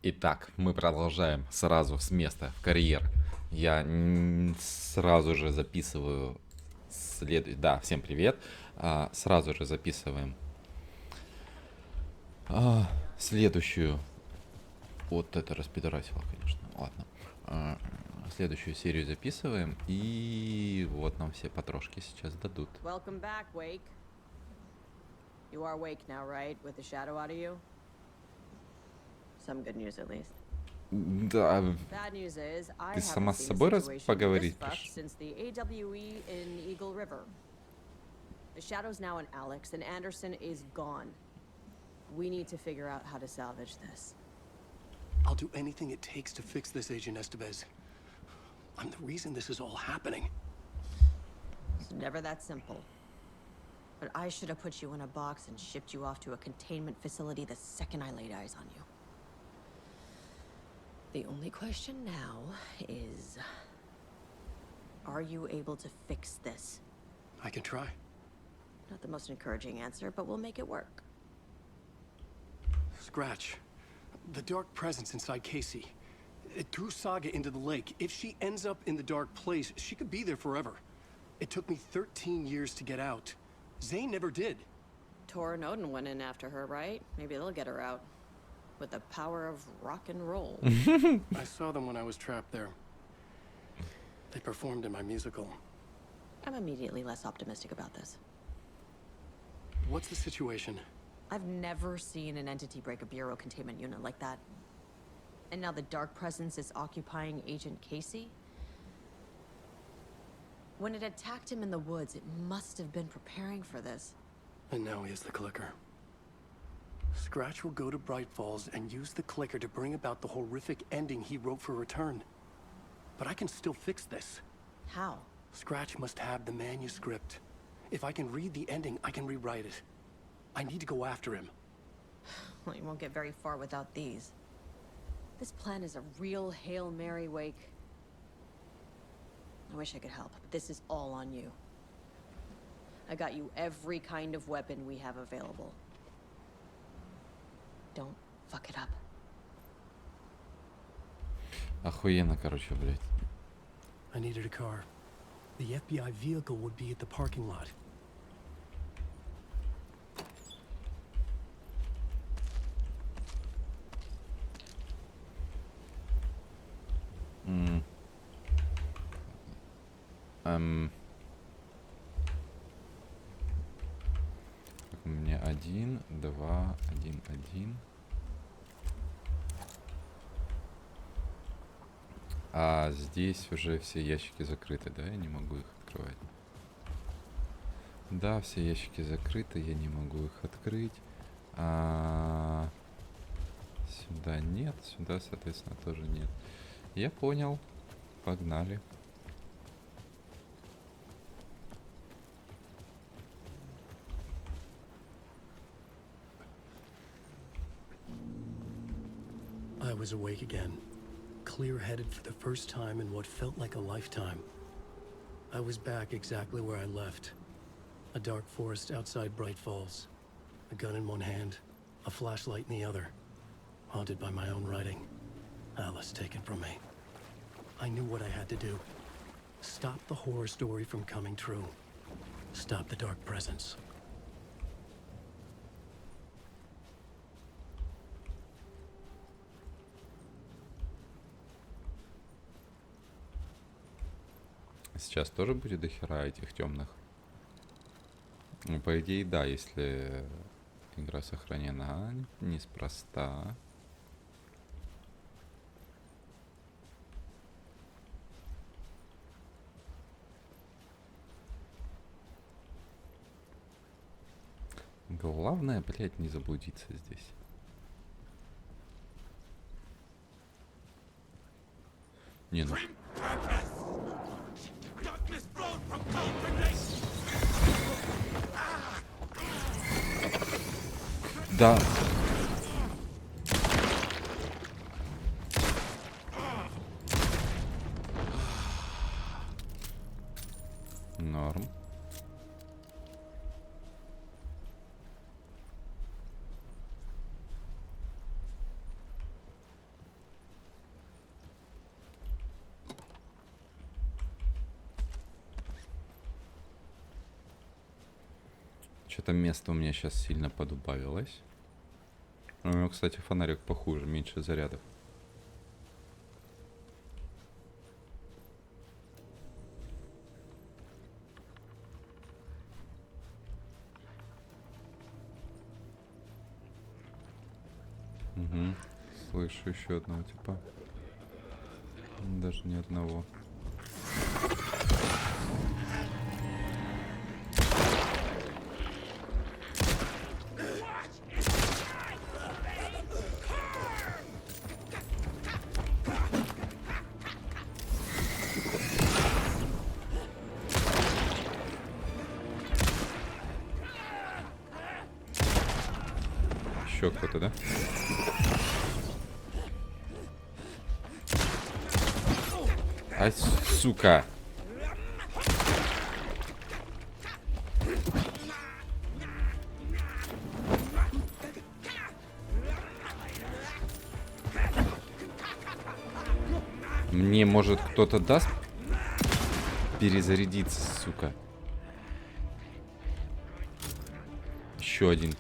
Итак, мы продолжаем сразу с места в карьер. Я сразу же записываю Да, всем привет. Сразу же записываем следующую. Вот это распидорасило, конечно. Ладно. Следующую серию записываем. И вот нам все потрошки сейчас дадут. Welcome back, Wake. You are Wake now, right? With the shadow out of you? Some good news, at least. Да, Bad news is, I ты сама haven't с seen a собой situation this поговорить? fucked since the AWE in Eagle River. The shadow's now in Alex, and Anderson is gone. We need to figure out how to salvage this. I'll do anything it takes to fix this, Agent Estevez. I'm the reason this is all happening. It's never that simple. But I should have put you in a box and shipped you off to a containment facility the second I laid eyes on you. The only question now is... are you able to fix this? I can try. Not the most encouraging answer, but we'll make it work. Scratch. The dark presence inside Casey. It threw Saga into the lake. If she ends up in the dark place, she could be there forever. It took me 13 years to get out. Zane never did. Tor and Odin went in after her, right? Maybe they'll get her out. With the power of rock and roll. I saw them when I was trapped there. They performed in my musical. I'm immediately less optimistic about this. What's the situation? I've never seen an entity break a bureau containment unit like that. And now the dark presence is occupying Agent Casey? When it attacked him in the woods, it must have been preparing for this. And now he has the clicker. Scratch will go to Bright Falls and use the clicker to bring about the horrific ending he wrote for Return. But I can still fix this. How? Scratch must have the manuscript. If I can read the ending, I can rewrite it. I need to go after him. Well, you won't get very far without these. This plan is a real Hail Mary, Wake. I wish I could help, but this is all on you. I got you every kind of weapon we have available. Don't fuck it up. Охуенно, короче, блядь. I needed a car. The FBI vehicle would be at the parking lot. У меня 1, 2, 1, 1. А здесь уже все ящики закрыты, да? Я не могу их открывать. Да, все ящики закрыты, я не могу их открыть. Сюда нет, сюда, соответственно, тоже нет. Я понял. Погнали. I was awake again, clear-headed for the first time in what felt like a lifetime. I was back exactly where I left. A dark forest outside Bright Falls. A gun in one hand, a flashlight in the other. Haunted by my own writing. Alice taken from me. I knew what I had to do. Stop the horror story from coming true. Stop the dark presence. Сейчас тоже будет дохера этих темных. Ну, по идее, да, если игра сохранена неспроста. Главное, блядь, не заблудиться здесь. Не, ну... Да. Норм. Что-то место у меня сейчас сильно подубавилось. Кстати, фонарик похуже, меньше зарядов. Угу. Слышу еще одного типа. Даже ни одного. Еще кто-то, да? Ай, сука! Мне, может, кто-то даст перезарядиться, сука? Еще один.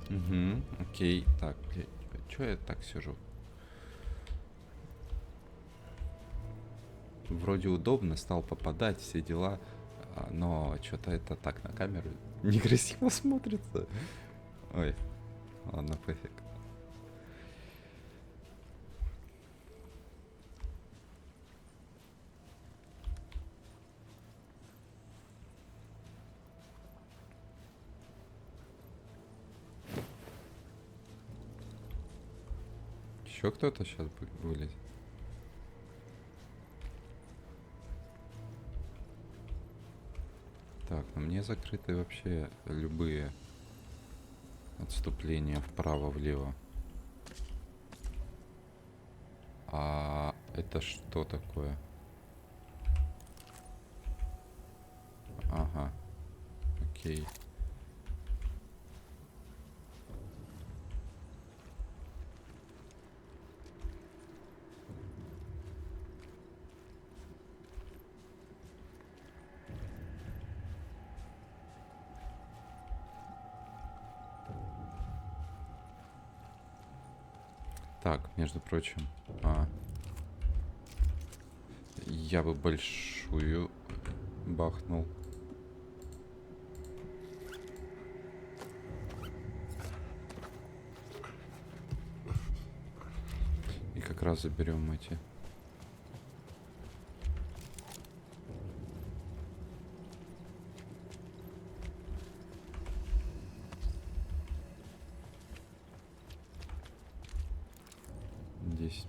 Угу, окей. Так, чё я так сижу? Вроде удобно, стал попадать, все дела, но что-то это так на камеру некрасиво смотрится. Ой, ладно, пофиг. Еще кто-то сейчас вылезет. Так, ну мне закрыты вообще любые отступления вправо-влево. А это что такое? Ага. Окей. Так, между прочим, я бы большую бахнул. И как раз заберем эти.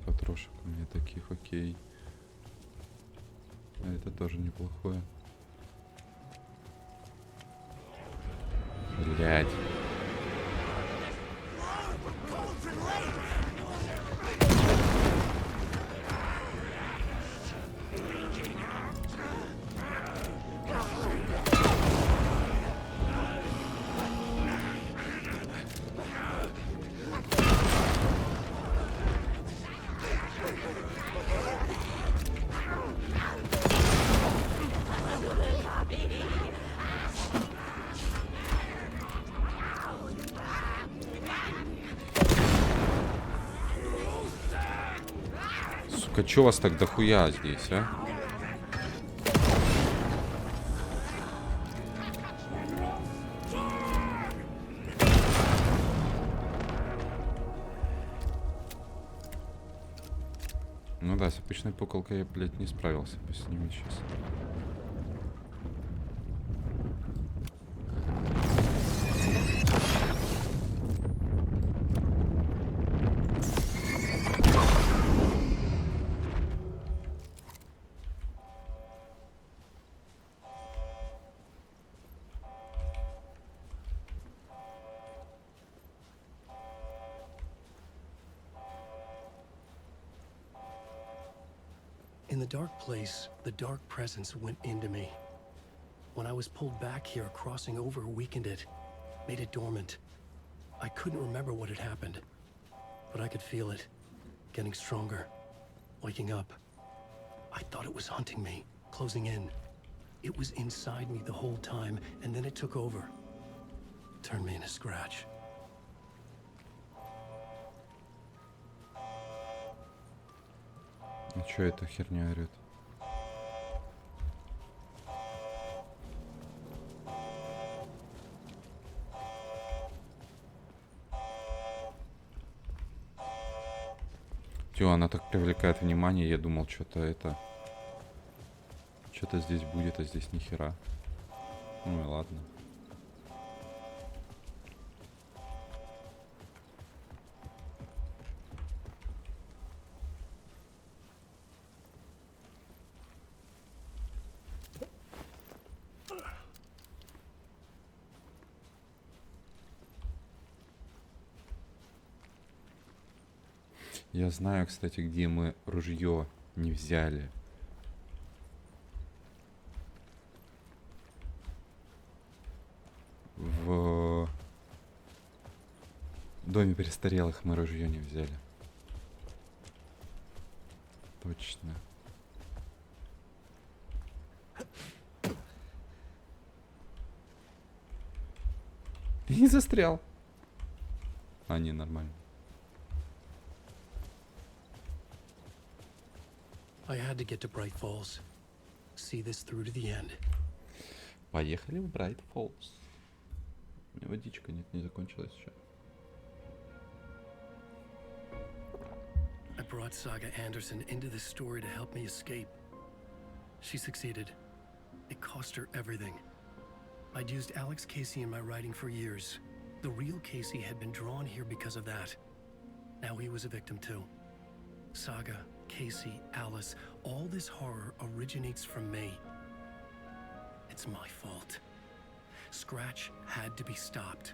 Потрошек у меня таких, окей. А это тоже неплохое. Блядь. Сука, чё вас так дохуя здесь, а? Ну да, с обычной пуколкой я, блядь, не справился бы с ними сейчас. In the dark place, the dark presence went into me. When I was pulled back here, crossing over weakened it, made it dormant. I couldn't remember what had happened, but I could feel it, getting stronger, waking up. I thought it was hunting me, closing in. It was inside me the whole time, and then it took over. Turned me into Scratch. А чё эта херня орёт? Тё, она так привлекает внимание, я думал, что-то это... Что-то здесь будет, а здесь ни хера. Ну и ладно. Я знаю, кстати, где мы ружье не взяли. В доме престарелых мы ружье не взяли. Точно. Ты не застрял. А, не, нормально. I had to get to Bright Falls. See this through to the end. Поехали в Брайт Фоллс. У меня водичка нет, не закончилась еще. I brought Saga Anderson into this story to help me escape. She succeeded. It cost her everything. I'd used Alex Casey in my writing for years. The real Casey had been drawn here because of that. Now he was a victim too. Saga, Casey, Alice, all this horror originates from me. It's my fault. Scratch had to be stopped.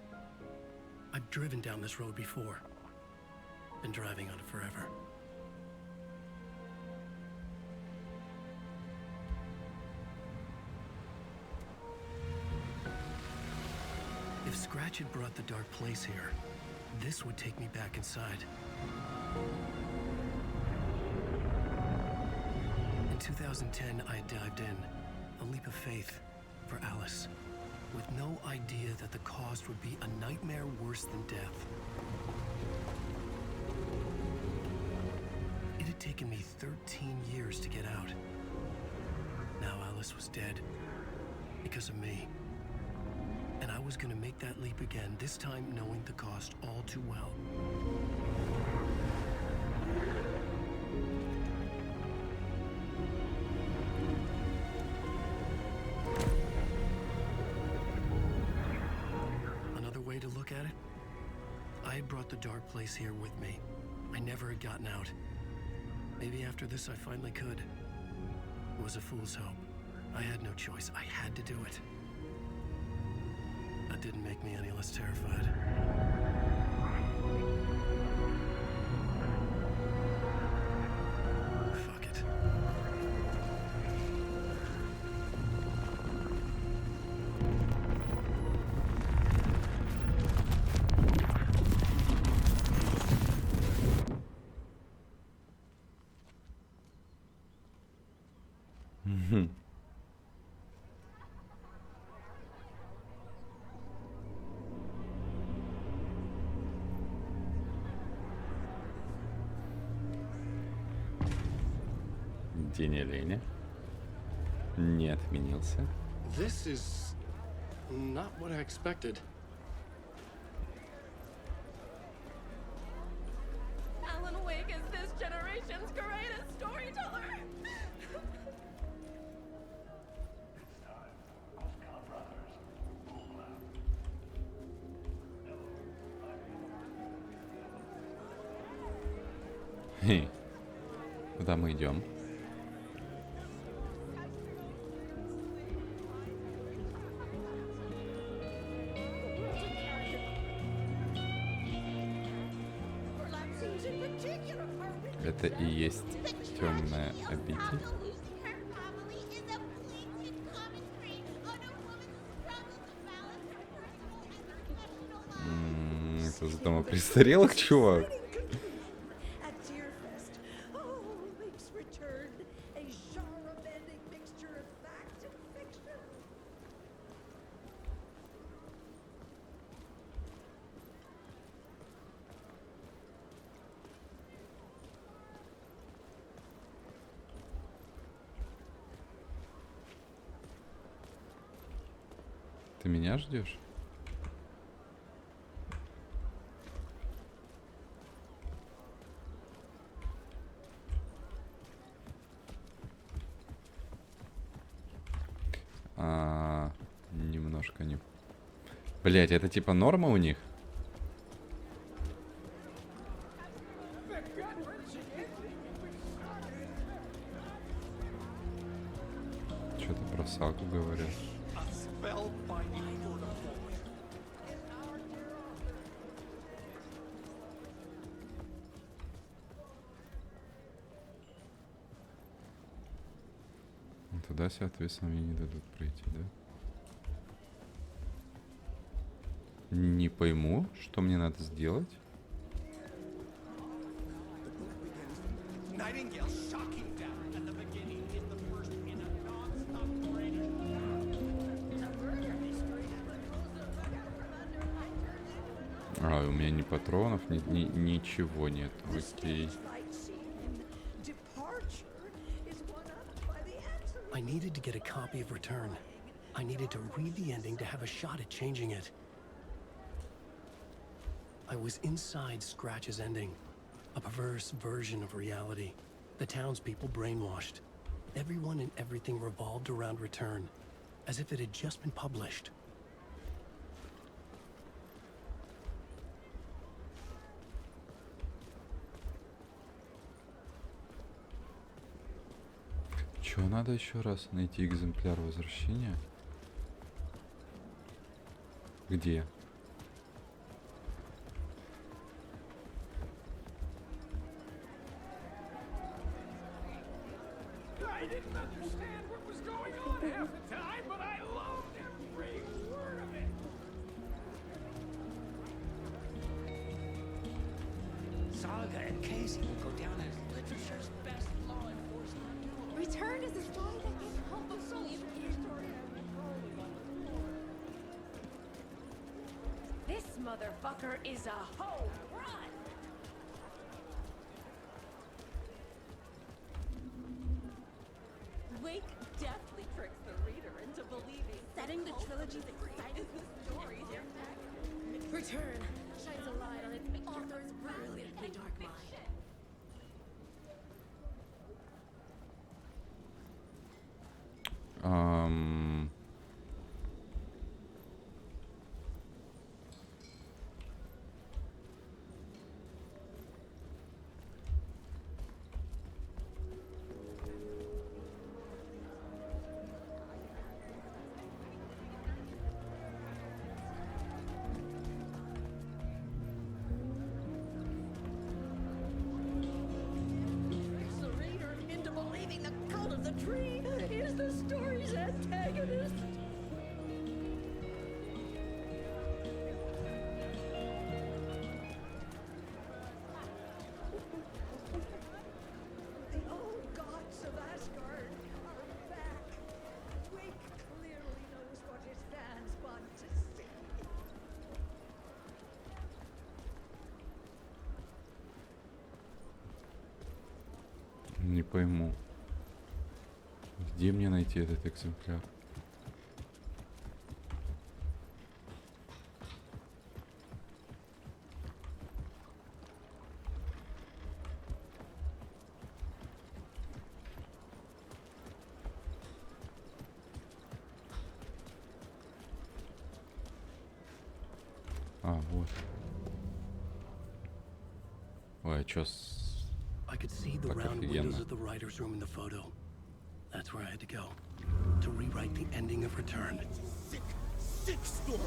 I've driven down this road before. Been driving on it forever. If Scratch had brought the dark place here, this would take me back inside. In 2010, I had dived in, a leap of faith for Alice, with no idea that the cost would be a nightmare worse than death. It had taken me 13 years to get out. Now Alice was dead, because of me. And I was gonna make that leap again, this time knowing the cost all too well. Another way to look at it, I had brought the dark place here with me. I never had gotten out. Maybe after this I finally could. It was a fool's hope. I had no choice. I had to do it. That didn't make me any less terrified. Fuck it. День оленя не отменился. This is not what I expected. Alan Wake is this generation's greatest storyteller. Хе. Куда мы идем? Это и есть Темная обитель. Это за дома престарелых, чувак. Ты меня ждешь? Немножко не... Блять, это типа норма у них? Что-то про сагу говорят. Туда, соответственно, мне не дадут пройти, да? Не пойму, что мне надо сделать. У меня ни патронов, ничего нет. Окей. I needed to get a copy of Return. I needed to read the ending to have a shot at changing it. I was inside Scratch's ending, a perverse version of reality. The townspeople brainwashed. Everyone and everything revolved around Return, as if it had just been published. Чё, надо еще раз найти экземпляр возвращения? Где? Saga and Casey will go down as literature's best law enforcement duo. Return is a story that can help us solve This motherfucker is a home run! Wake deftly tricks the reader into believing setting the trilogy's exciting stories. Return shines a light on its author's brilliantly dark mind. Tricks the reader into believing the cult of the tree is the story's antagonist. The old gods of Asgard are back. Wake clearly knows what his fans want to see. Не пойму. Где мне найти этот экземпляр? Вот. Ой, а чё с... I could see the Так round офигенно. windows of the writer's room in the photo. That's where I had to go. To rewrite the ending of Return. Sick story.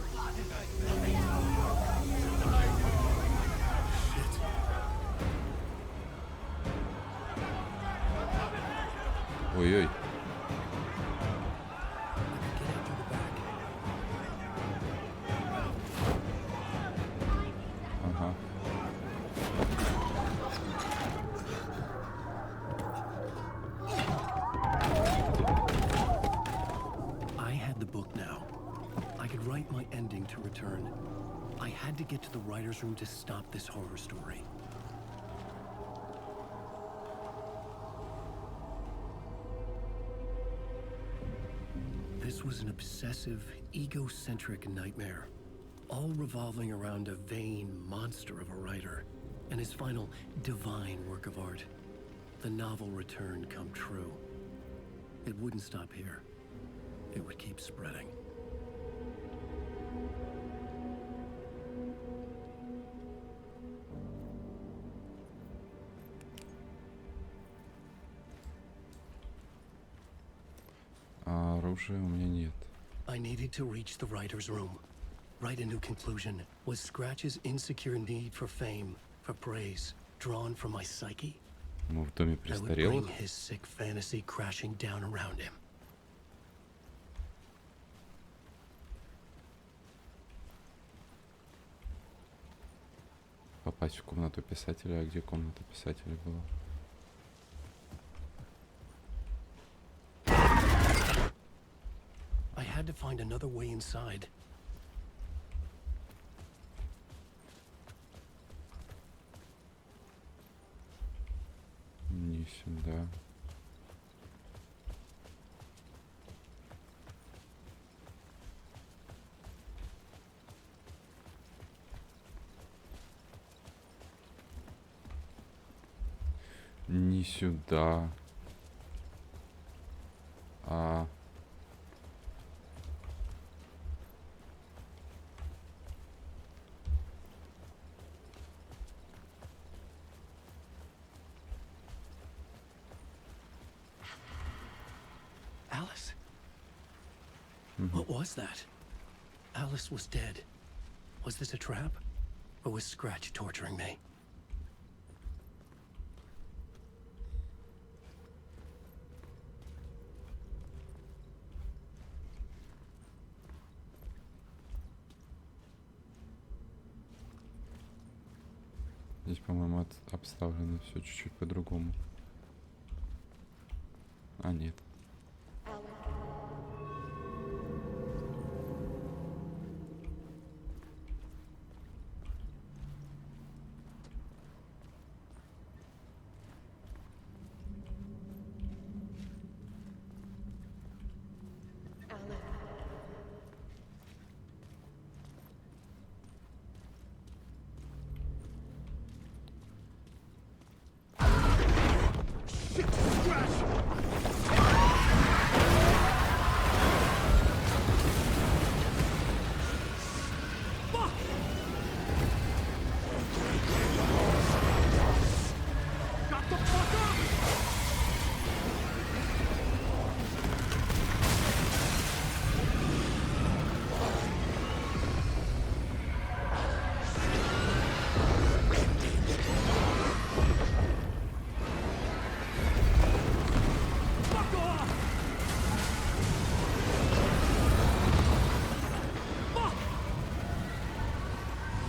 Shit. Ой-ой. I could get out through the back. Ага. I had the book now. I could write my ending to return. I had to get to the writer's room to stop this horror story. This was an obsessive, egocentric nightmare, all revolving around a vain monster of a writer and his final divine work of art, the novel Return come true. It wouldn't stop here. It would keep spreading. А оружия у меня нет. I needed to reach the writer's room. Write a new conclusion. Was Scratch's insecure need for fame, for praise, drawn from my psyche? Мы в доме I would bring престарелых. his sick fantasy crashing down around him. Попасть в комнату писателя. А где комната писателя была? I had to find another way inside. Не сюда. Не сюда. А... Alice? What was that? Alice was dead. Was this a trap? Or was Scratch torturing me? Здесь, по-моему, обставлено все чуть-чуть по-другому. А, нет.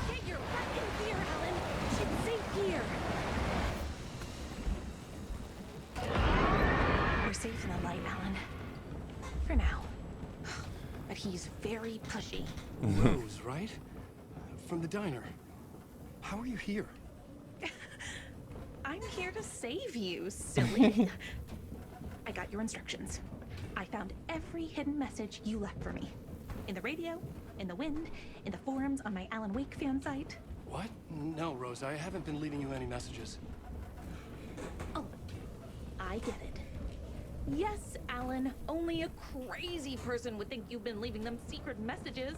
Get your butt in here, Alan. She's safe here. We're safe in the light, Alan. For now. But he's very pushy. Rose, right? From the diner. How are you here? I'm here to save you, silly. I got your instructions. I found every hidden message you left for me. In the radio, in the wind, in the forums on my Alan Wake fan site. What? No, Rose, I haven't been leaving you any messages. Oh, I get it. Yes, Alan, only a crazy person would think you've been leaving them secret messages.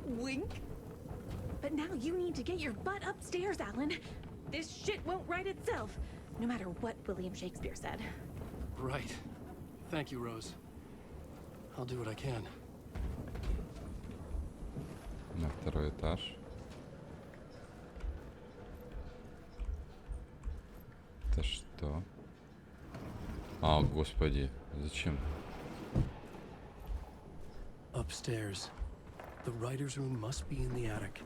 Wink. But now you need to get your butt upstairs, Alan. This shit won't right itself, no matter what William Shakespeare said. Right. Thank you, Rose. I'll do what I can. На второй этаж. Это что? А, господи, зачем? Upstairs. The writer's room must be in the attic.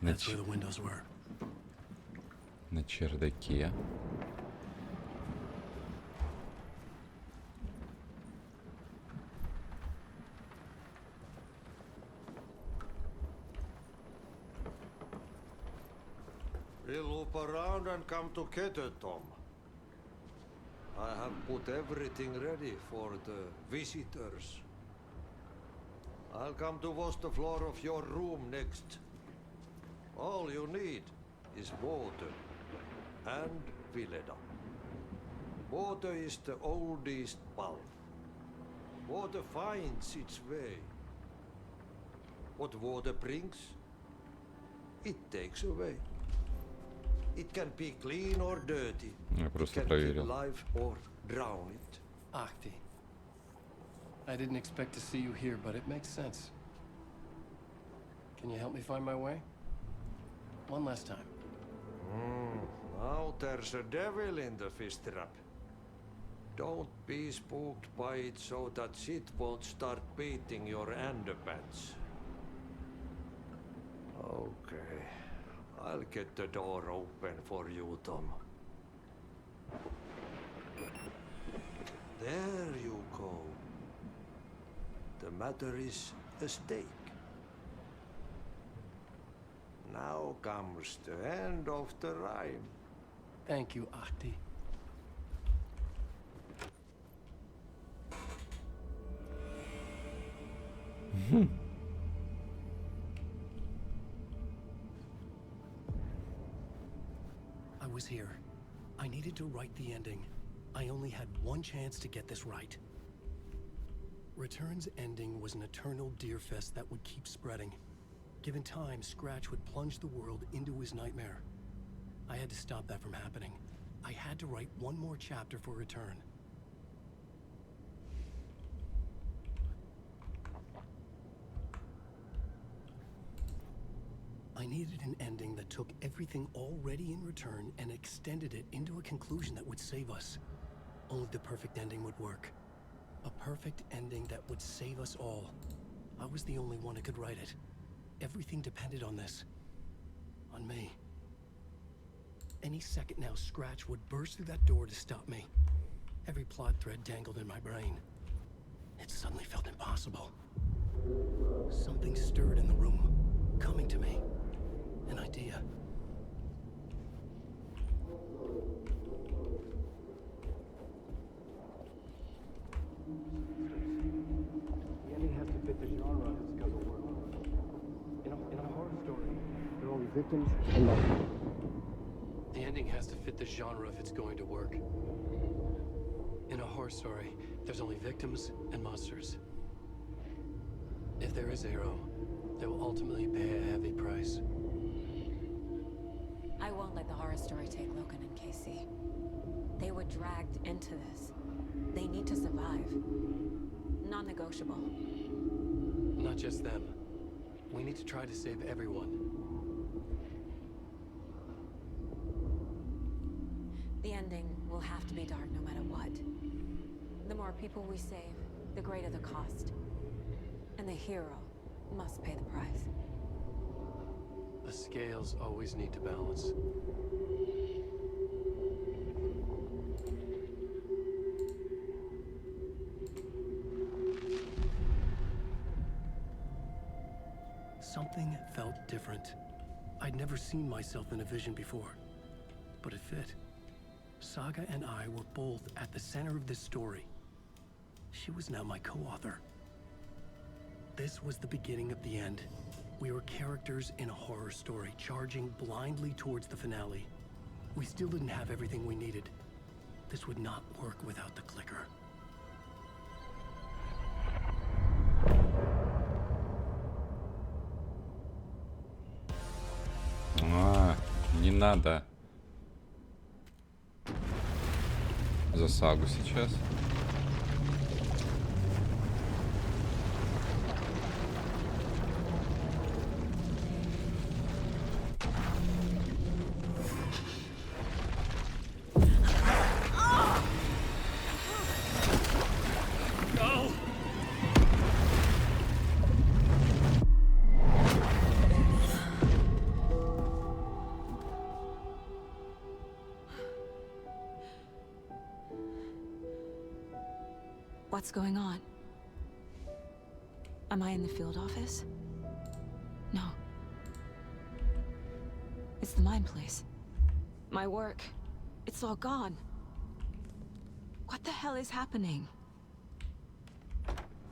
На, That's where the windows were. на чердаке. We'll loop around and come together, Tom. I have put everything ready for the visitors. I'll come to wash the floor of your room next. All you need is water and Vileda. Water is the oldest bulb. Water finds its way. What water brings, it takes away. It can be clean or dirty. Я It просто can проверил. kill life or drown it. Ahti. I didn't expect to see you here, but it makes sense. Can you help me find my way? One last time. Now there's a devil in the fish trap. Don't be spooked by it so that shit won't start beating your underpants. Okay. I'll get the door open for you, Tom. There you go. The matter is a stake. Now comes the end of the rhyme. Thank you, Ahti. I was here. I needed to write the ending. I only had one chance to get this right. Return's ending was an eternal deer fest that would keep spreading. Given time, Scratch would plunge the world into his nightmare. I had to stop that from happening. I had to write one more chapter for Return. I needed an ending that took everything already in Return and extended it into a conclusion that would save us. Only the perfect ending would work. A perfect ending that would save us all. I was the only one who could write it. Everything depended on this. On me. Any second now, Scratch would burst through that door to stop me. Every plot thread dangled in my brain. It suddenly felt impossible. Something stirred in the room, coming to me. An idea. The ending has to fit the genre of this puzzle world. In a horror story, there are only victims and monsters. The ending has to fit the genre if it's going to work. In a horror story, there's only victims and monsters. If there is Arrow, they will ultimately pay a heavy price. I won't let the horror story take Logan and Casey. They were dragged into this. They need to survive. Non-negotiable. Not just them. We need to try to save everyone. The ending will have to be dark no matter what. The more people we save, the greater the cost. And the hero must pay the price. The scales always need to balance. Something felt different. I'd never seen myself in a vision before, but it fit. Saga and I were both at the center of this story. She was now my co-author. This was the beginning of the end. We were characters in a horror story, charging blindly towards the finale. We still didn't have everything we needed. This would not work without the clicker. Не надо за сагу сейчас. What's going on? Am I in the field office? No. It's the mine place. My work. It's all gone. What the hell is happening?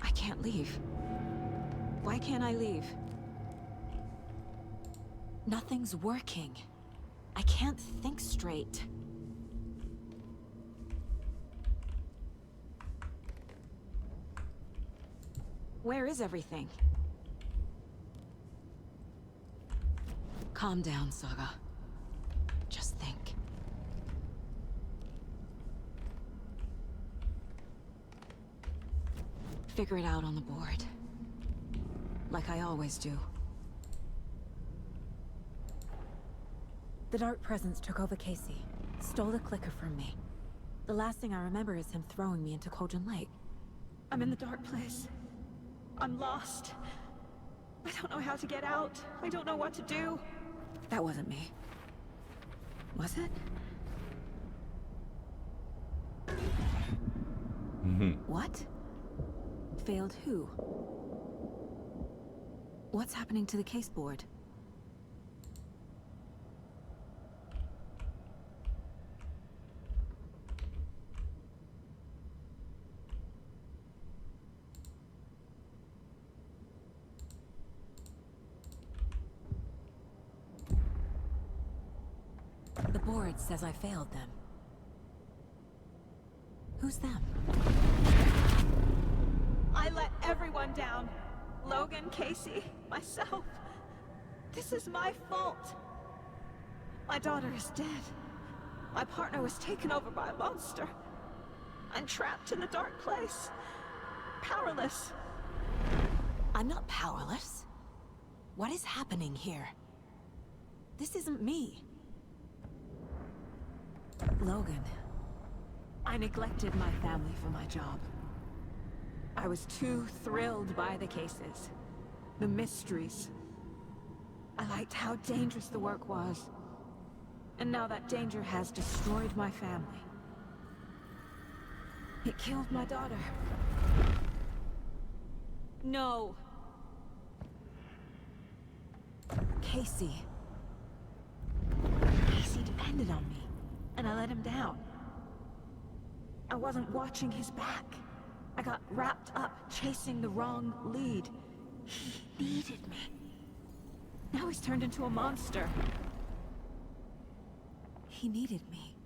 I can't leave. Why can't I leave? Nothing's working. I can't think straight. Where is everything? Calm down, Saga. Just think. Figure it out on the board. Like I always do. The Dark Presence took over Casey, stole the clicker from me. The last thing I remember is him throwing me into Cauldron Lake. I'm in the dark place. I'm lost. I don't know how to get out. I don't know what to do. That wasn't me. Was it? What? Failed who? What's happening to the case board? The board says I failed them. Who's them? I let everyone down. Logan, Casey, myself. This is my fault. My daughter is dead. My partner was taken over by a monster. I'm trapped in the dark place. Powerless. I'm not powerless. What is happening here? This isn't me. Logan. I neglected my family for my job. I was too thrilled by the cases, the mysteries. I liked how dangerous the work was. And now that danger has destroyed my family. It killed my daughter. No. Casey. Casey depended on me, and I let him down. I wasn't watching his back. I got wrapped up chasing the wrong lead. He needed me. Now he's turned into a monster. He needed me.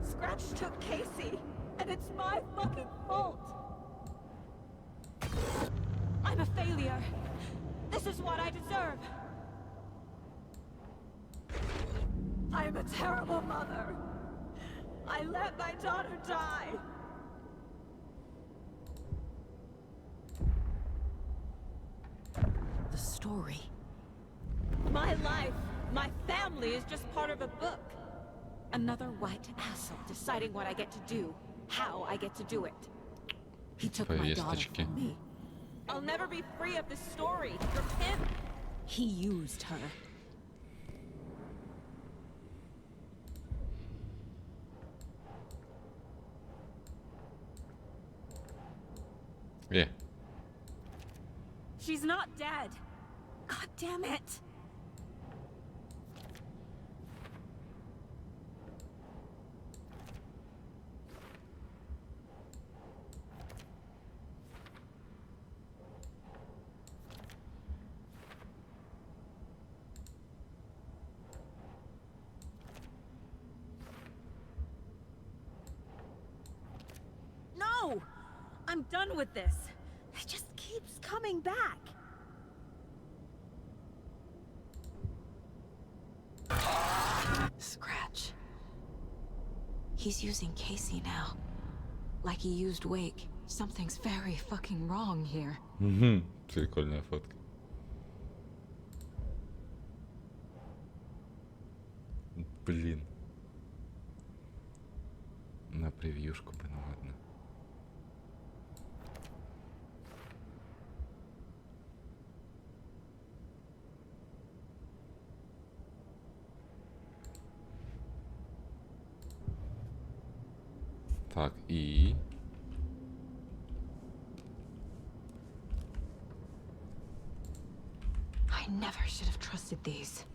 Scratch took Casey, and it's my fucking fault. I'm a failure. This is what I deserve. I'm a terrible mother. I let my daughter die. The story. My life, my family is just part of a book. Another white asshole deciding what I get to do, how I get to do it. He took my daughter from me. I'll never be free of this story from him. He used her. Yeah. She's not dead. God damn it. No! I'm done with this. It just keeps coming back. Scratch. He's using Casey now. Like he used Wake. Something's very fucking wrong here. Прикольная фотка. Блин. На превьюшку бы, ну ладно. Так, и... I never should have trusted these.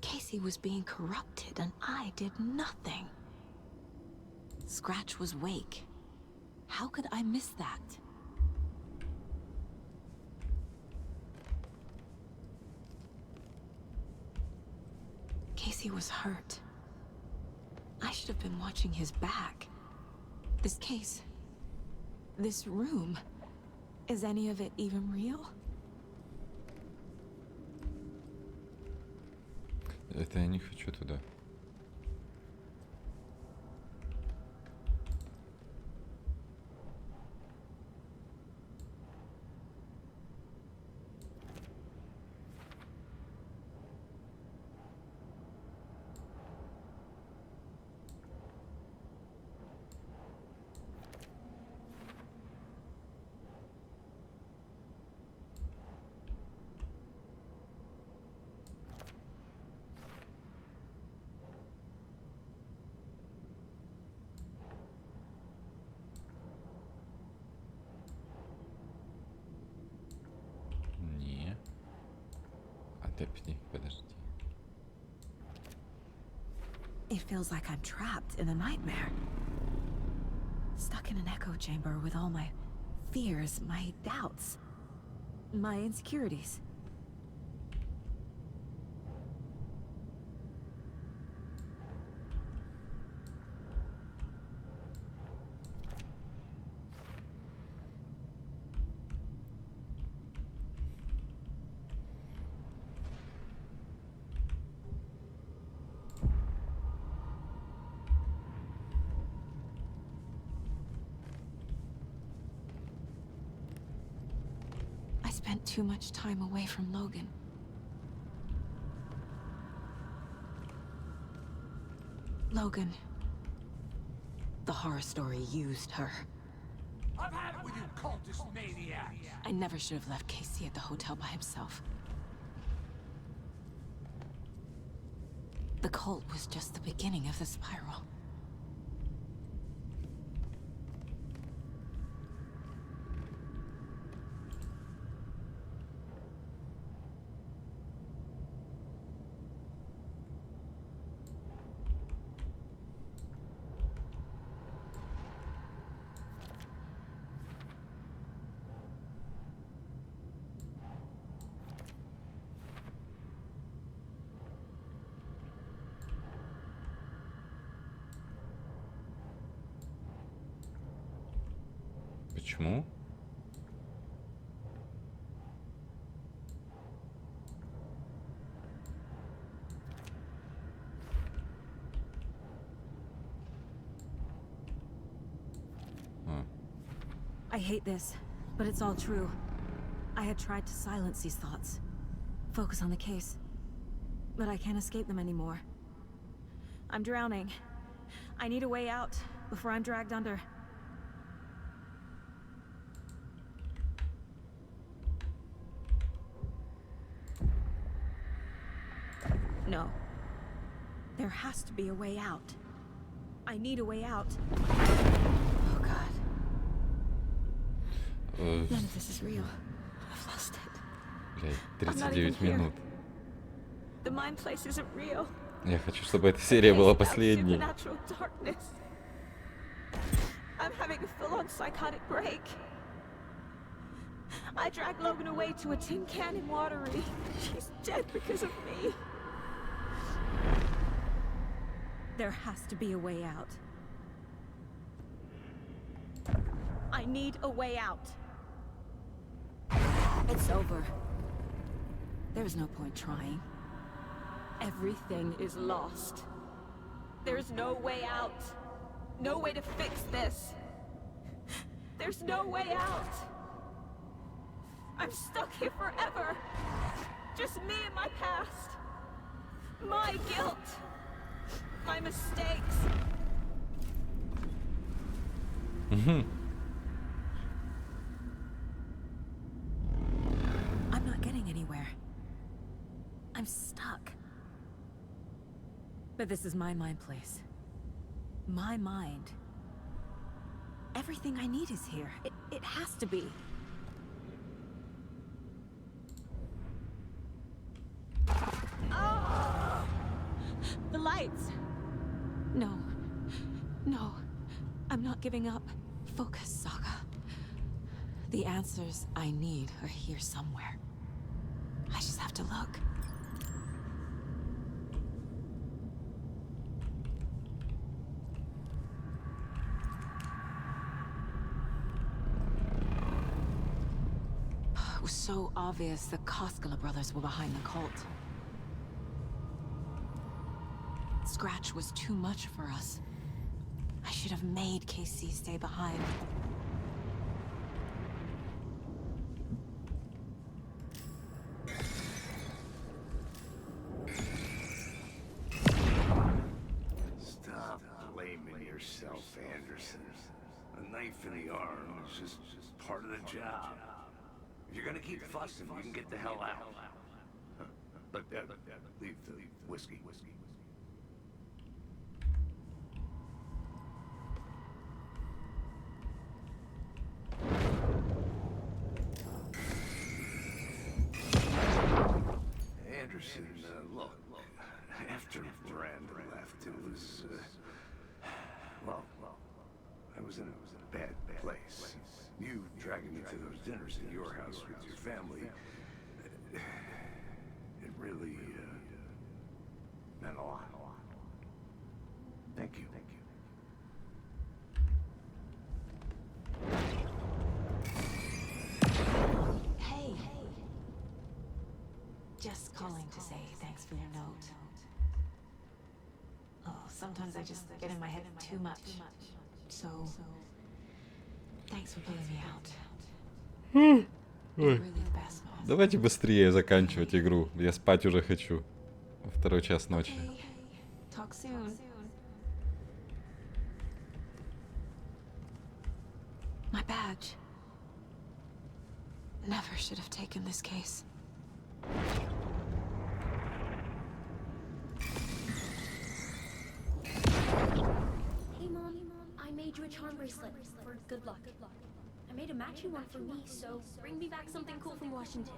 Casey was being corrupted and I did nothing. Scratch was Wake. How could I miss that? Casey was hurt. I should have been watching his back. This case, this room, is any of it even real? Это я не хочу туда. Не. Подожди. It feels like I'm trapped in a nightmare. Stuck in an echo chamber with all my fears, my doubts, my insecurities. I spent too much time away from Logan. Logan. The horror story used her. I've had it with you cultist maniacs. I never should have left Casey at the hotel by himself. The cult was just the beginning of the spiral. Почему? I hate this, but it's all true. I had tried to silence these thoughts. Focus on the case. But I can't escape them anymore. I'm drowning. I need a way out before I'm dragged under. No. There has to be a way out. I need a way out. Oh God. None of this is real. I've lost it. Блядь, I'm not even 39 here. минут. The mind place isn't real. Я хочу, чтобы эта серия была It's about последней. supernatural darkness. I'm having a full-on psychotic break. I dragged Logan away to a tin can in Watery. She's dead because of me. There has to be a way out. I need a way out. It's over. There's no point trying. Everything is lost. There's no way out. No way to fix this. There's no way out. I'm stuck here forever. Just me and my past. My guilt. My mistakes. I'm not getting anywhere. I'm stuck. But this is my mind place. My mind. Everything I need is here. It has to be. Oh! The lights! No. No. I'm not giving up. Focus, Saga. The answers I need are here somewhere. I just have to look. It was so obvious the Koskela brothers were behind the cult. Scratch was too much for us. I should have made Casey stay behind. Stop blaming yourself, Anderson. A knife in the arm is just part of the job. If you're gonna keep fussing, you can get the hell out. But leave the whiskey. Anderson, look, after Miranda left, it was, well, I was in a bad place. You dragging me to those dinners at your house with your family, it really, meant a lot. Thank you. Hey. Just calling to say thanks for your note. Oh, sometimes I just get in my head too much. So, thanks for pulling me out. You're really the best, Mom. Давайте быстрее заканчивать игру. Я спать уже хочу. Второй час ночи. Okay. Talk soon. My badge. Never should have taken this case. Hey Mom, I made you a charm bracelet for good luck. I made a matching one for me, so bring me back something cool from Washington.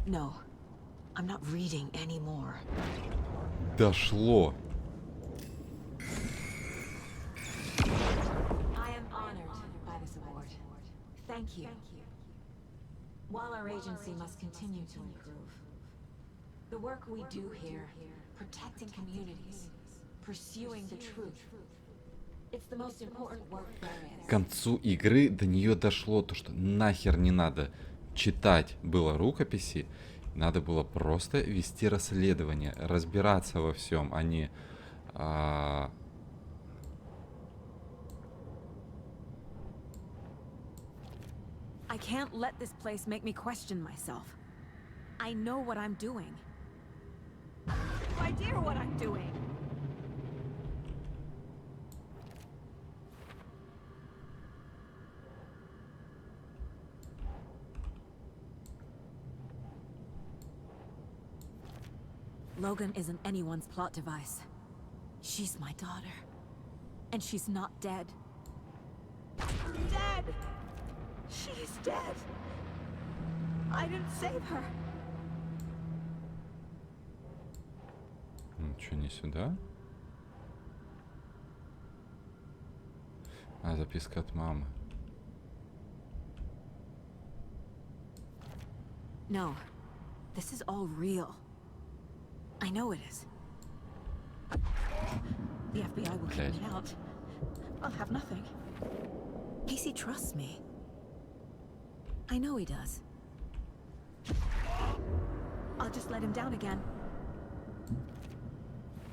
No, I'm not reading anymore. Дошло. I am honored by this award. Thank you. While our agency must continue to improve, the work we do here, protecting communities, pursuing the truth, it's the most important work there is. К концу игры до нее дошло то, что нахер не надо читать было рукописи, надо было просто вести расследование, разбираться во всем, а не I can't let this place make me question myself. I know what I'm doing. No idea what I'm doing. Logan isn't anyone's plot device. She's my daughter. And she's not dead. Dead! She's dead. I didn't save her. Ничего не сюда. А, записка от мамы. No. This is all real. I know it is. The FBI will kick me out. I'll have nothing. Casey trusts me. I know he does. I'll just let him down again.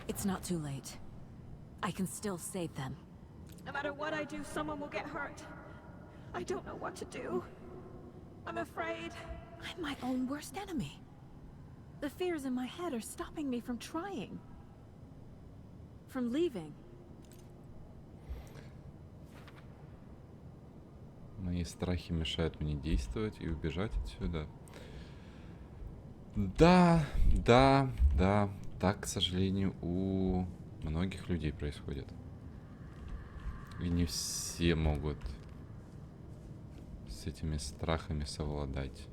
It's not too late. I can still save them. No matter what I do, someone will get hurt. I don't know what to do. I'm afraid. I'm my own worst enemy. The fears in my head are stopping me from trying. From leaving. Мои страхи мешают мне действовать и убежать отсюда. Да, да, да. Так, к сожалению, у многих людей происходит. И не все могут с этими страхами совладать.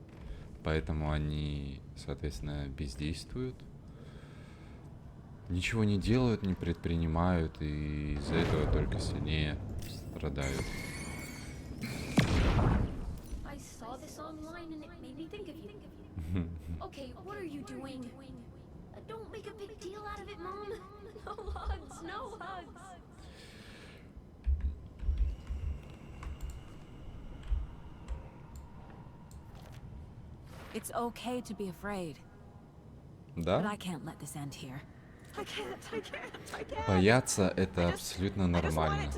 Поэтому они, соответственно, бездействуют. Ничего не делают, не предпринимают, и из-за этого только сильнее страдают. I saw this online and it made me think of you. Okay, what are you doing? Don't make a big deal out of it, Mom. No hugs, no hugs. It's okay to be afraid. But Да? I can't let this end here. I can't. Бояться — это абсолютно нормально.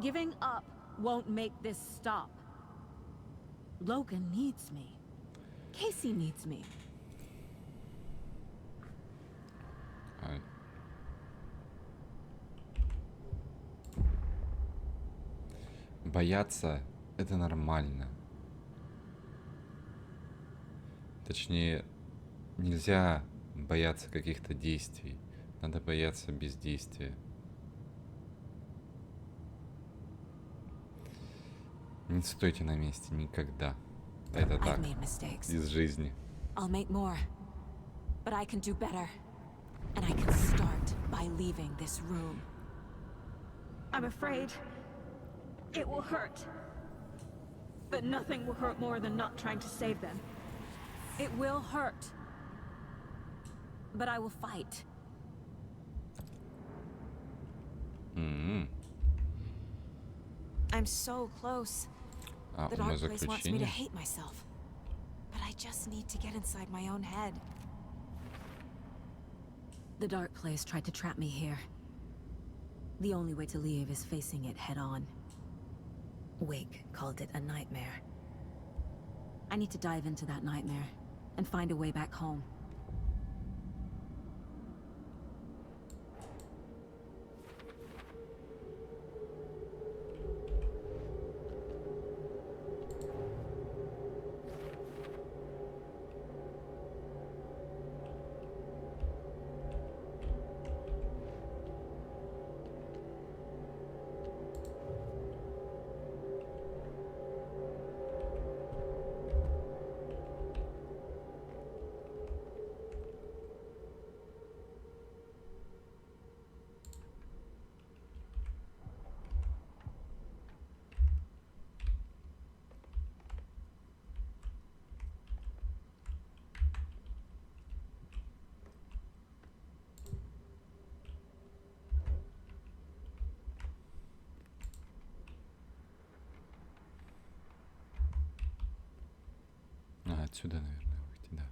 Giving up won't make this stop. Logan needs me. Casey needs me. Ай. Бояться — это нормально. Точнее, нельзя бояться каких-то действий. Надо бояться бездействия. Не стойте на месте никогда. Это так. Из жизни. I'll make more. But I can do better. And I can start by leaving this room. I'm afraid it will hurt. But nothing will hurt more than not trying to save them. It will hurt. But I will fight. I'm so close. The dark place wants me to hate myself. But I just need to get inside my own head. The dark place tried to trap me here. The only way to leave is facing it head on. Wake called it a nightmare. I need to dive into that nightmare and find a way back home. Отсюда, наверное, выйти, да.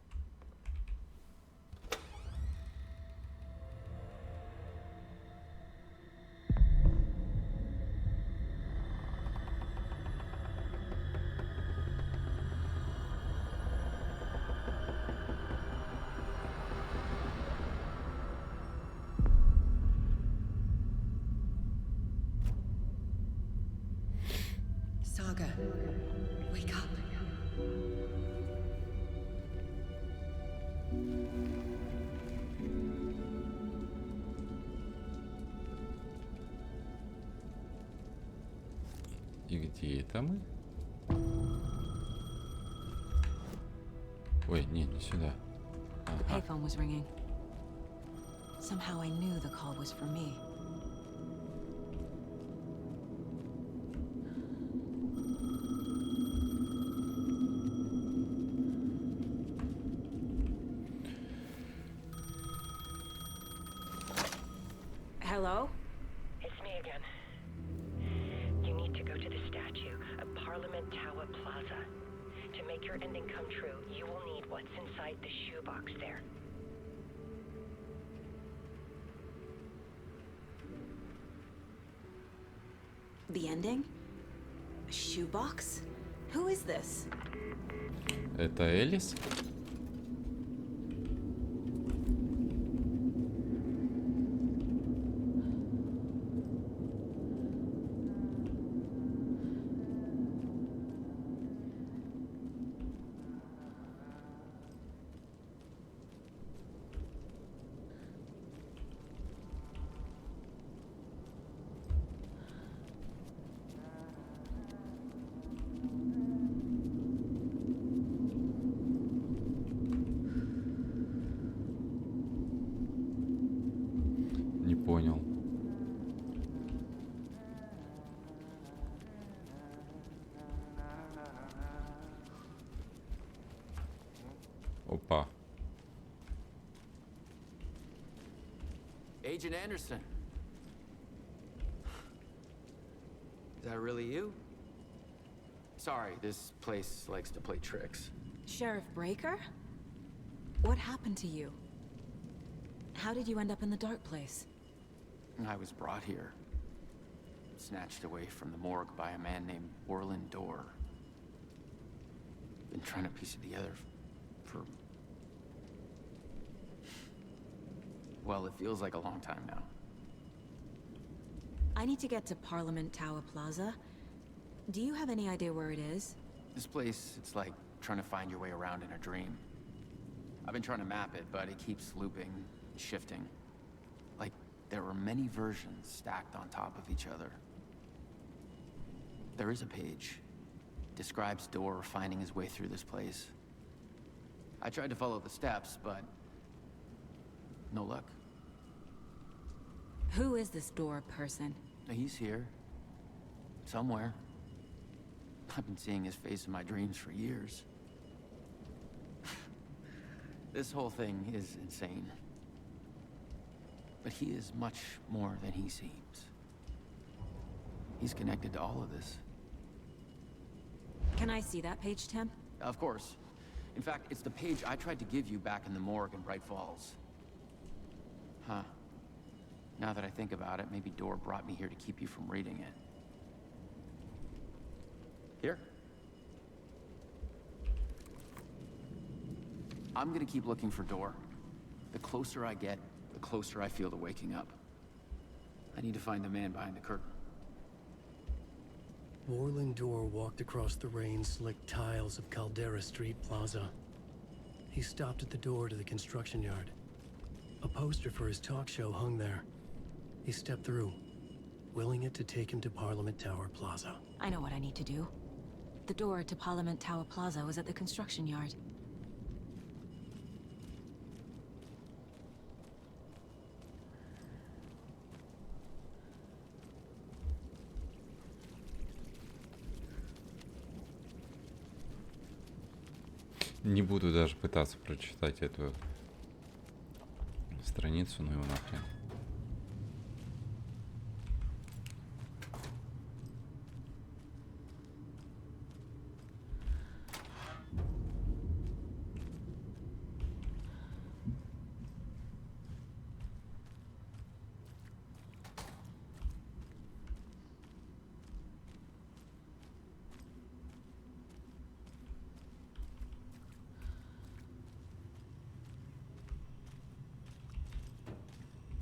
Saga, wake up. И где это мы? Ой, не сюда. The payphone was ringing. Somehow I knew the call was for me. Hello? It's me again. You need to go to the statue of Parliament Tower Plaza. To make your ending come true, you will need what's inside the shoebox there. The ending? A shoebox? Who is this? Это Элис? Опа. Agent Anderson. Is that really you? Sorry, this place likes to play tricks. Sheriff Breaker? What happened to you? How did you end up in the dark place? I was brought here. Snatched away from the morgue by a man named Orland Dorr. Been trying to piece it together for... Well, it feels like a long time now. I need to get to Parliament Tower Plaza. Do you have any idea where it is? This place, it's like trying to find your way around in a dream. I've been trying to map it, but it keeps looping, shifting. Like there were many versions stacked on top of each other. There is a page. Describes Dorr finding his way through this place. I tried to follow the steps, but no luck. Who is this Dorr person? He's here. Somewhere. I've been seeing his face in my dreams for years. This whole thing is insane. But he is much more than he seems. He's connected to all of this. Can I see that page, Tim? Of course. In fact, it's the page I tried to give you back in the morgue in Bright Falls. Huh. Now that I think about it, maybe Dorr brought me here to keep you from reading it. Here. I'm gonna keep looking for Dorr. The closer I get, the closer I feel to waking up. I need to find the man behind the curtain. Orland Dorr walked across the rain-slicked tiles of Caldera Street Plaza. He stopped at the door to the construction yard. A poster for his talk show hung there. He stepped through, willing it to take him to Parliament Tower Plaza. I know what I need to do. The door to Parliament Tower Plaza was at the construction yard. Не буду даже пытаться прочитать эту страницу, ну его нахрен.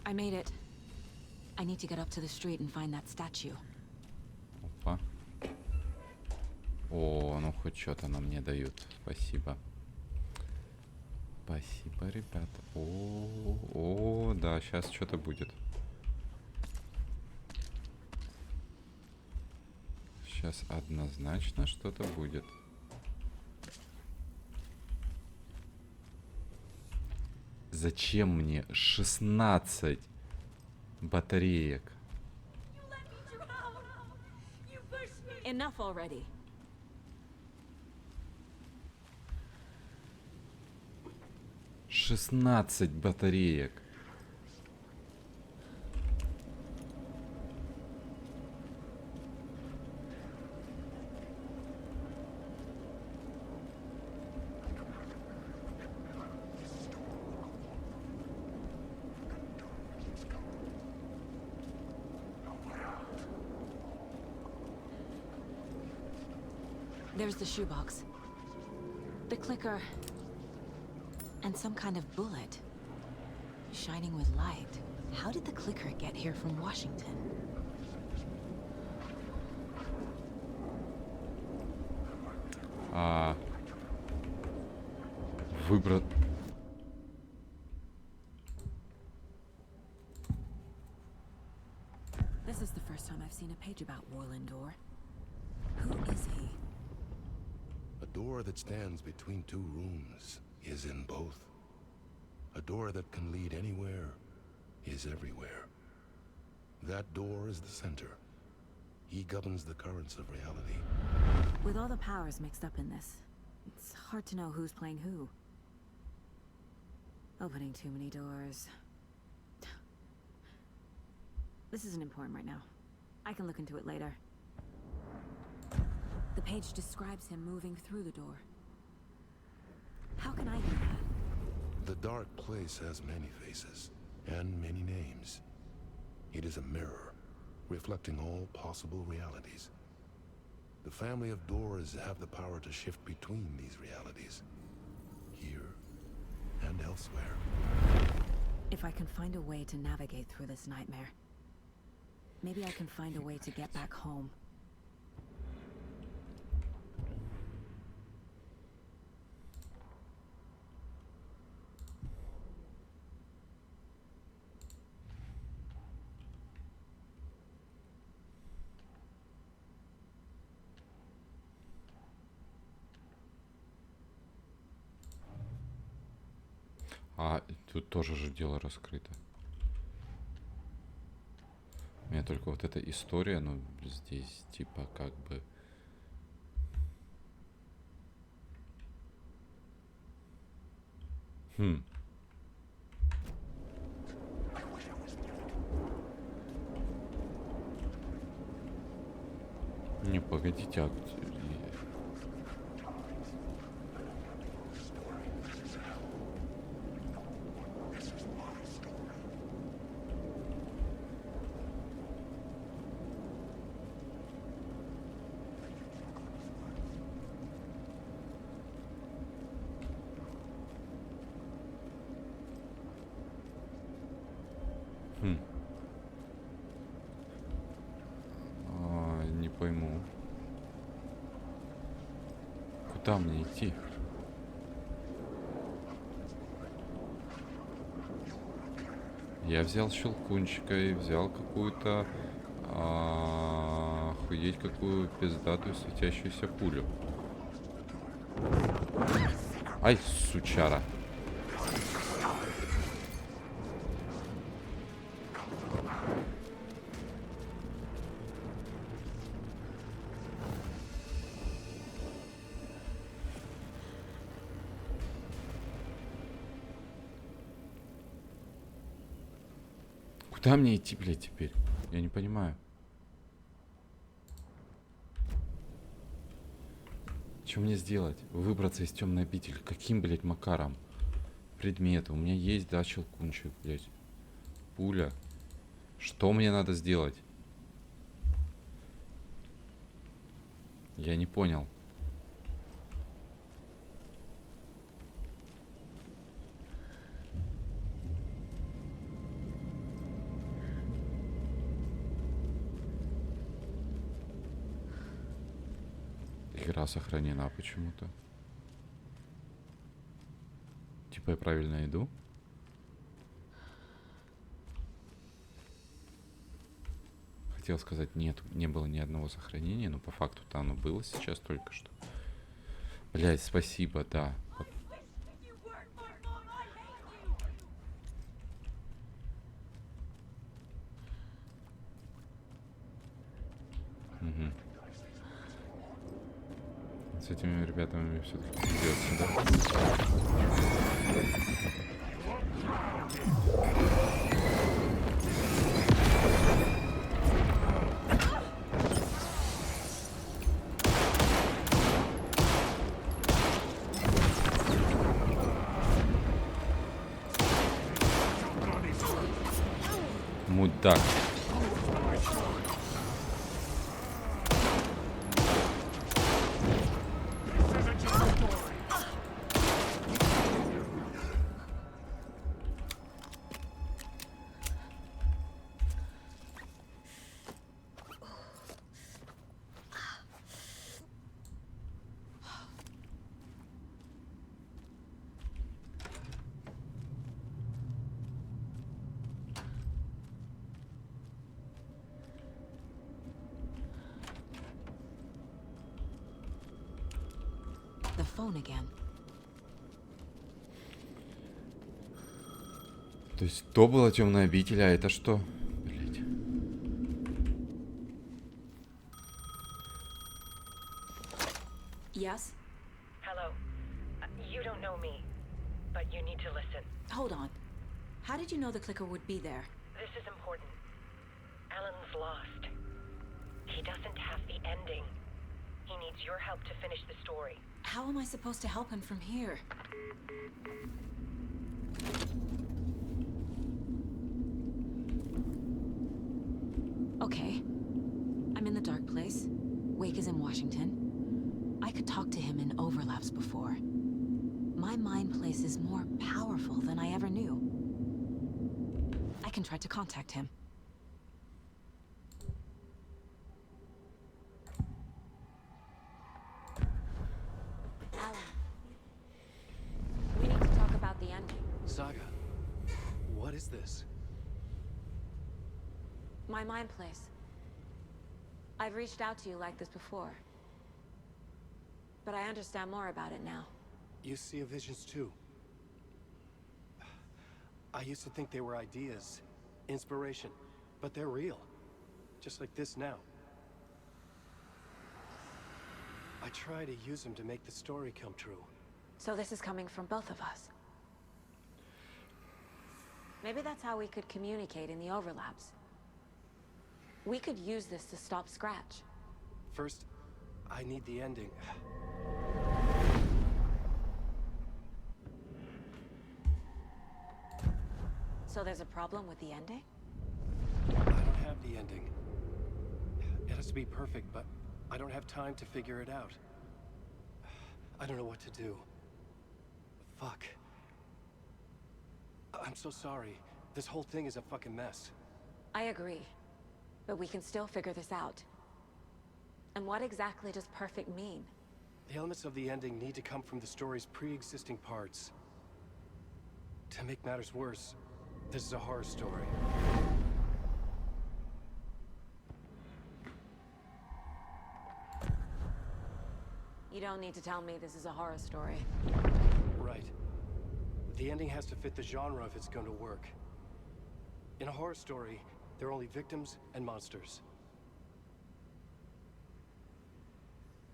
I made it. I need to get up to the street and find that statue. Опа. О, ну хоть что-то нам мне дают. Спасибо. Спасибо, ребята. О, да, сейчас что-то будет. Сейчас однозначно что-то будет. Зачем мне 16 батареек? Enough already. Шестнадцать батареек. There's the shoebox. The clicker. And some kind of bullet. Shining with light. How did the clicker get here from Washington? Выбрать. This is the first time I've seen a page about Orland Dorr. Who is he? A door that stands between two rooms is in both. A door that can lead anywhere is everywhere. That door is the center. He governs the currents of reality. With all the powers mixed up in this, it's hard to know who's playing who. Opening too many doors. This isn't important right now. I can look into it later. The page describes him moving through the door. How can I do that? The dark place has many faces and many names. It is a mirror, reflecting all possible realities. The family of doors have the power to shift between these realities, here and elsewhere. If I can find a way to navigate through this nightmare, maybe I can find a way to get back home. А тут тоже же дело раскрыто. У меня только вот эта история, ну, здесь типа как бы... Не, погодите, а... Не пойму. Куда мне идти? Я взял щелкунчика и взял какую-то охуеть какую пиздатую светящуюся пулю. Ай, сучара. Куда мне идти, блядь, теперь? Я не понимаю. Что мне сделать? Выбраться из темной обители. Каким, блядь, макаром? Предметы. У меня есть, да, щелкунчик, блядь. Пуля. Что мне надо сделать? Я не понял. Игра сохранена почему-то. Типа я правильно иду? Хотел сказать, нет, не было ни одного сохранения, но по факту-то оно было сейчас только что. Блять, спасибо, да. Угу. С этими ребятами мне все-таки придется, да? Мудак. The phone again. То есть то была темная обитель, а это что? Блять. Yes? Hello. You don't know me, but you need to listen. Hold on. How did you know the clicker would be there? This is important. Alan's lost. He doesn't have the ending. He needs your help to finish the story. How am I supposed to help him from here? Okay. I'm in the dark place. Wake is in Washington. I could talk to him in overlaps before. My mind place is more powerful than I ever knew. I can try to contact him. Alan. We need to talk about the ending. Saga, what is this? My mind place. I've reached out to you like this before. But I understand more about it now. You see visions too. I used to think they were ideas, inspiration, but they're real. Just like this now. I try to use them to make the story come true. So this is coming from both of us. Maybe that's how we could communicate in the overlaps. We could use this to stop Scratch. First, I need the ending. So there's a problem with the ending? I don't have the ending. It has to be perfect, but I don't have time to figure it out. I don't know what to do. Fuck. I'm so sorry. This whole thing is a fucking mess. I agree. But we can still figure this out. And what exactly does perfect mean? The elements of the ending need to come from the story's pre-existing parts. To make matters worse, this is a horror story. You don't need to tell me this is a horror story. Right. The ending has to fit the genre if it's going to work. In a horror story, there are only victims and monsters.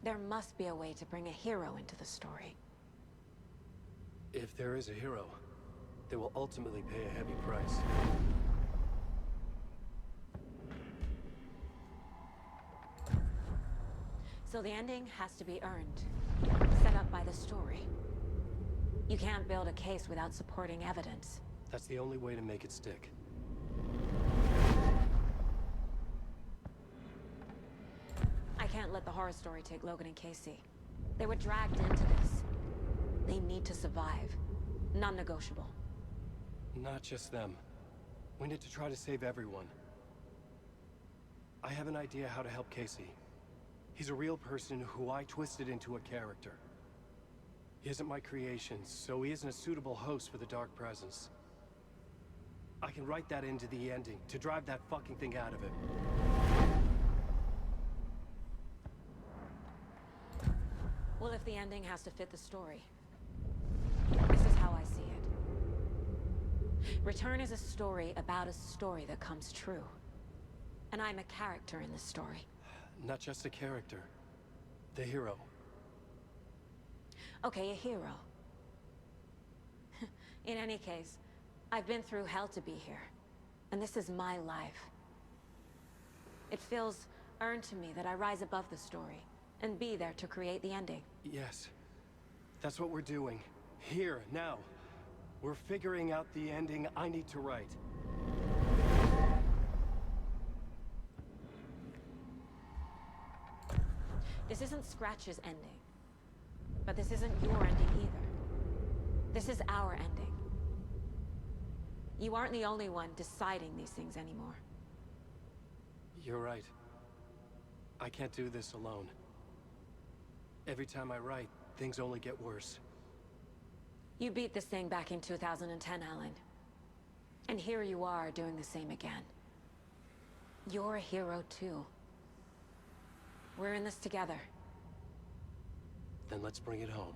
There must be a way to bring a hero into the story. If there is a hero, they will ultimately pay a heavy price. So the ending has to be earned, set up by the story. You can't build a case without supporting evidence. That's the only way to make it stick. I can't let the horror story take Logan and Casey. They were dragged into this. They need to survive. Non-negotiable. Not just them. We need to try to save everyone. I have an idea how to help Casey. He's a real person who I twisted into a character. He isn't my creation, so he isn't a suitable host for the Dark Presence. I can write that into the ending to drive that fucking thing out of him. Well, if the ending has to fit the story, this is how I see it. Return is a story about a story that comes true. And I'm a character in this story. Not just a character. The hero. Okay, a hero. In any case, I've been through hell to be here. And this is my life. It feels earned to me that I rise above the story and be there to create the ending. Yes. That's what we're doing. Here, now. We're figuring out the ending I need to write. This isn't Scratch's ending. But this isn't your ending either. This is our ending. You aren't the only one deciding these things anymore. You're right. I can't do this alone. Every time I write, things only get worse. You beat this thing back in 2010, Alan. And here you are doing the same again. You're a hero too. We're in this together. Then let's bring it home.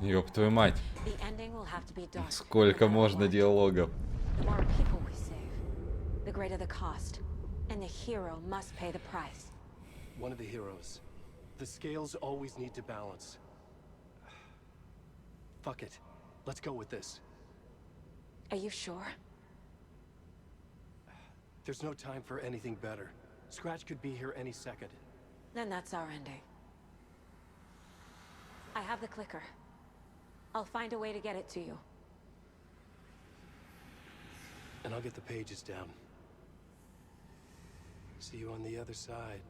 Ёб твою мать. The ending will have to be dark. Сколько можно диалогов? The more people we save, the greater the cost. And the hero must pay the price. One of the heroes. The scales always need to balance. Fuck it. Let's go with this. Are you sure? There's no time for anything better. Scratch could be here any second. Then that's our ending. I have the clicker. I'll find a way to get it to you. And I'll get the pages down. See you on the other side.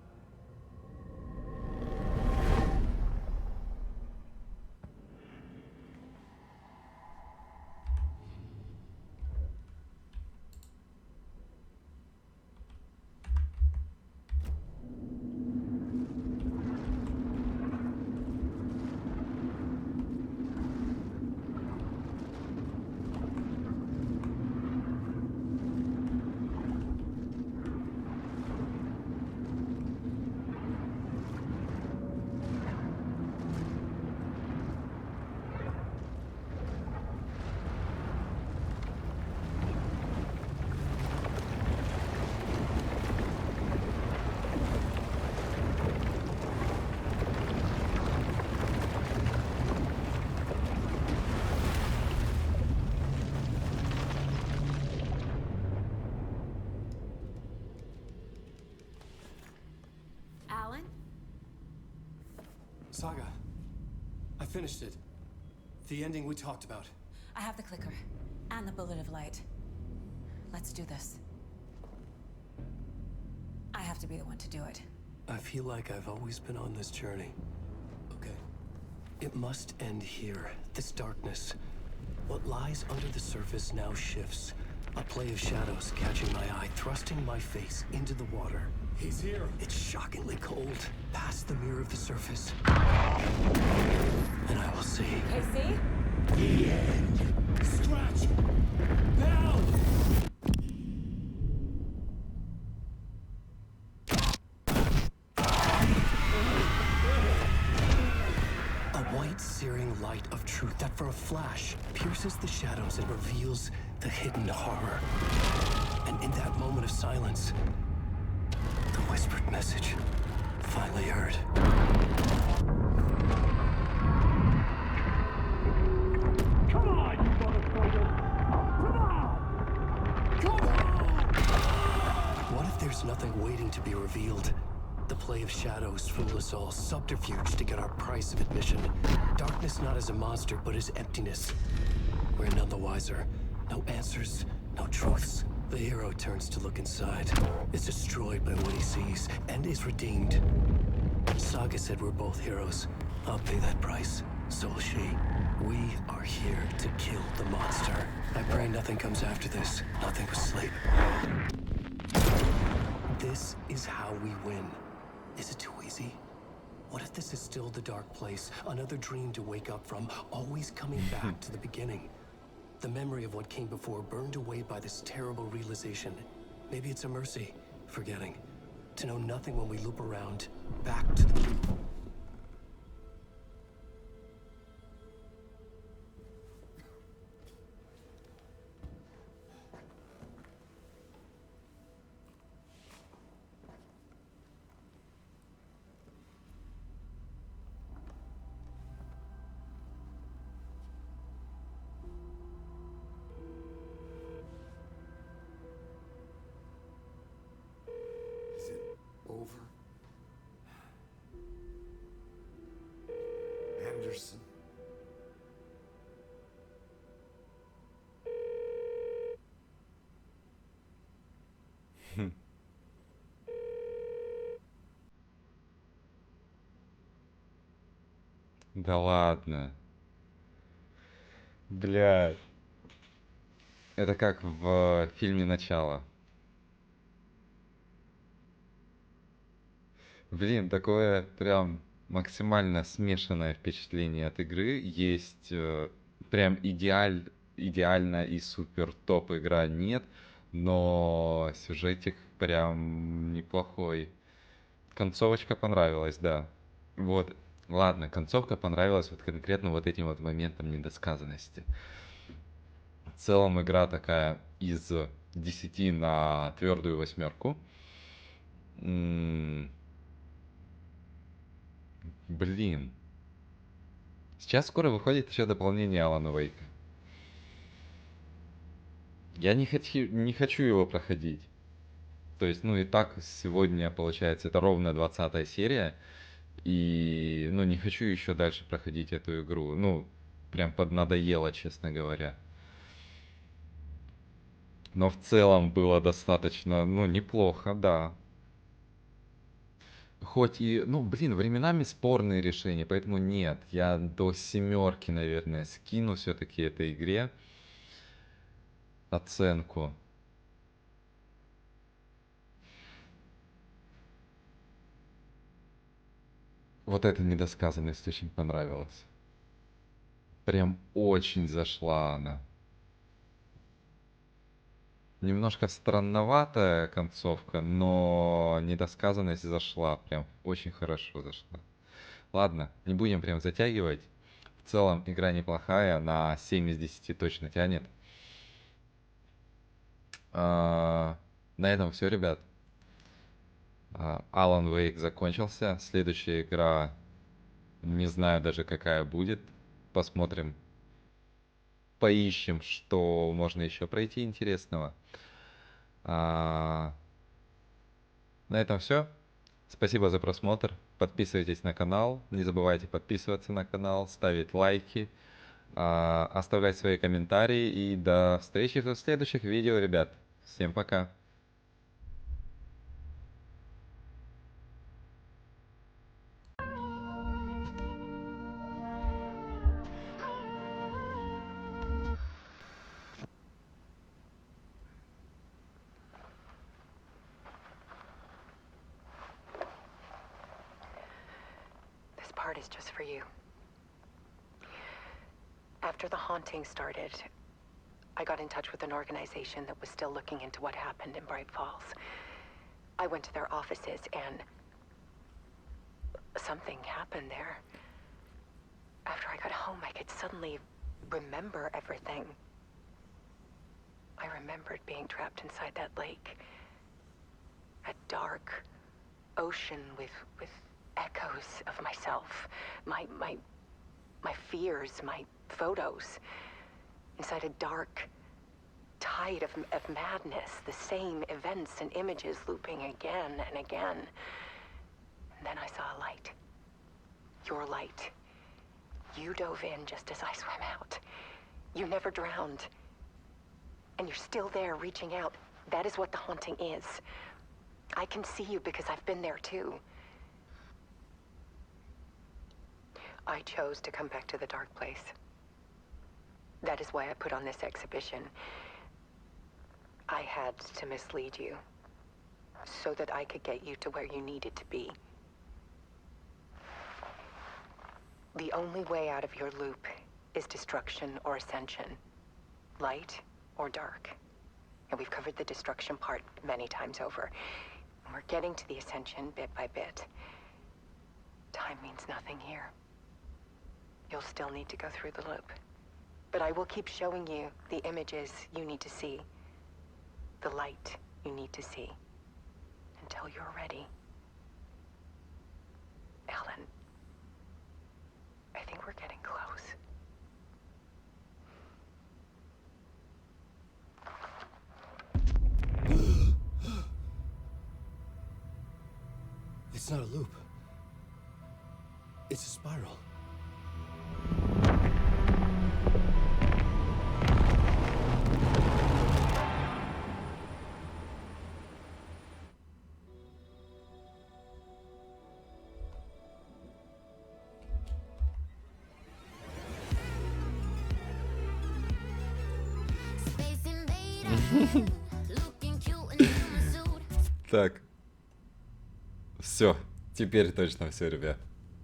Alan? Saga, I finished it. The ending we talked about. I have the clicker. And the bullet of light. Let's do this. I have to be the one to do it. I feel like I've always been on this journey. Okay. It must end here. This darkness. What lies under the surface now shifts. A play of shadows catching my eye, thrusting my face into the water. He's here. It's shockingly cold. Past the mirror of the surface. And I will see. Casey? The end. Scratch! Now! A white, searing light of truth that for a flash pierces the shadows and reveals the hidden horror. And in that moment of silence, the whispered message finally heard. Come on, you motherfucker! Come on! Come on! What if there's nothing waiting to be revealed? The play of shadows fool us all, subterfuge to get our price of admission. Darkness not as a monster, but as emptiness. We're none the wiser. No answers, no truths. The hero turns to look inside, is destroyed by what he sees, and is redeemed. Saga said we're both heroes. I'll pay that price. So will she. We are here to kill the monster. I pray nothing comes after this. Nothing but sleep. This is how we win. Is it too easy? What if this is still the dark place? Another dream to wake up from, always coming back to the beginning. The memory of what came before burned away by this terrible realization. Maybe it's a mercy, forgetting. To know nothing when we loop around, back to the... Is it over? Anderson? Да ладно. Бля. Это как в фильме «Начало». Блин, такое прям максимально смешанное впечатление от игры. Есть прям идеальная и супер топ игра нет, но сюжетик прям неплохой. Концовочка понравилась, да. Вот, ладно, концовка понравилась вот конкретно вот этим вот моментом недосказанности. В целом игра такая из 10 на твердую 8. Блин. Сейчас скоро выходит еще дополнение Алана Вейка. Я не хочу его проходить. То есть, ну и так сегодня, получается, это ровно 20-я серия. И, ну, не хочу еще дальше проходить эту игру. Ну, прям поднадоело, честно говоря. Но в целом было достаточно, ну, неплохо, да. Хоть и, ну, блин, временами спорные решения, поэтому нет. Я до 7, наверное, скину все-таки этой игре оценку. Вот эта недосказанность очень понравилась. Прям очень зашла она. Немножко странноватая концовка, но недосказанность зашла. Прям очень хорошо зашла. Ладно, не будем прям затягивать. В целом игра неплохая, на 7 из 10 точно тянет. На этом все, ребят. Alan Wake закончился. Следующая игра, не знаю даже какая будет. Посмотрим. Поищем, что можно еще пройти интересного. На этом все. Спасибо за просмотр. Подписывайтесь на канал. Не забывайте подписываться на канал, ставить лайки, оставлять свои комментарии. И до встречи в следующих видео, ребят. Всем пока. This part is just for you. After the haunting started, I got in touch with an organization that was still looking into what happened in Bright Falls. I went to their offices and something happened there. After I got home, I could suddenly remember everything. I remembered being trapped inside that lake. A dark ocean with echoes of myself. My fears, my photos. Inside a dark tide of madness. The same events and images looping again and again. And then I saw a light. Your light. You dove in just as I swam out. You never drowned. And you're still there reaching out. That is what the haunting is. I can see you because I've been there too. I chose to come back to the dark place. That is why I put on this exhibition. I had to mislead you, so that I could get you to where you needed to be. The only way out of your loop is destruction or ascension. Light or dark. And we've covered the destruction part many times over. And we're getting to the ascension bit by bit. Time means nothing here. You'll still need to go through the loop. But I will keep showing you the images you need to see. The light you need to see. Until you're ready. Alan, I think we're getting close. It's not a loop. It's a spiral. Так. Все. Теперь точно все, ребят.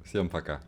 Всем пока.